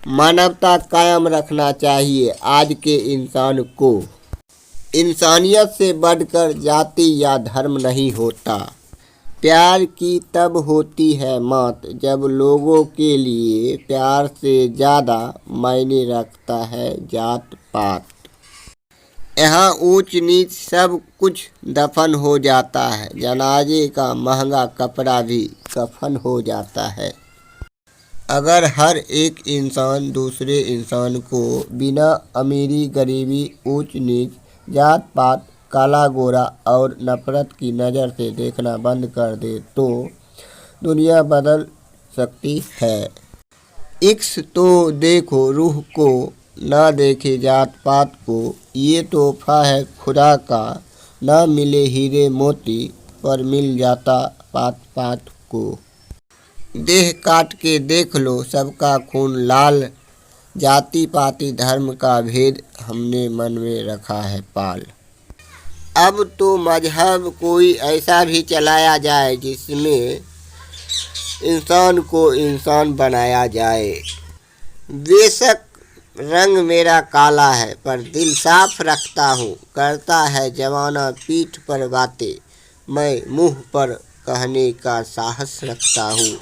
मानवता कायम रखना चाहिए आज के इंसान को। इंसानियत से बढ़कर जाति या धर्म नहीं होता। प्यार की तब होती है मौत जब लोगों के लिए प्यार से ज़्यादा मायने रखता है जात पात। यहाँ ऊंच नीच सब कुछ दफन हो जाता है, जनाजे का महंगा कपड़ा भी कफन हो जाता है। अगर हर एक इंसान दूसरे इंसान को बिना अमीरी गरीबी ऊंच नीच जात पात काला गोरा और नफरत की नज़र से देखना बंद कर दे तो दुनिया बदल सकती है। इश्क तो देखो रूह को, ना देखे जात पात को। ये तोहफा है खुदा का, ना मिले हीरे मोती पर मिल जाता पात पात को। देह काट के देख लो सबका खून लाल, जाति पाति धर्म का भेद हमने मन में रखा है पाल। अब तो मजहब कोई ऐसा भी चलाया जाए जिसमें इंसान को इंसान बनाया जाए। बेशक रंग मेरा काला है पर दिल साफ रखता हूँ, करता है जमाना पीठ पर बातें, मैं मुंह पर कहने का साहस रखता हूँ।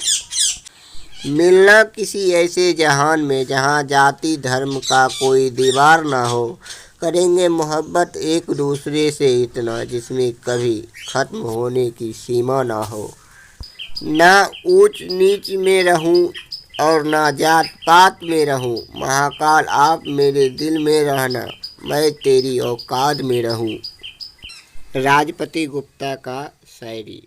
मिलना किसी ऐसे जहान में जहाँ जाति धर्म का कोई दीवार ना हो, करेंगे मोहब्बत एक दूसरे से इतना जिसमें कभी ख़त्म होने की सीमा ना हो। ना ऊंच नीच में रहूं और ना जात पात में रहूं, महाकाल आप मेरे दिल में रहना, मैं तेरी औकात में रहूं। राजपति गुप्ता का शायरी।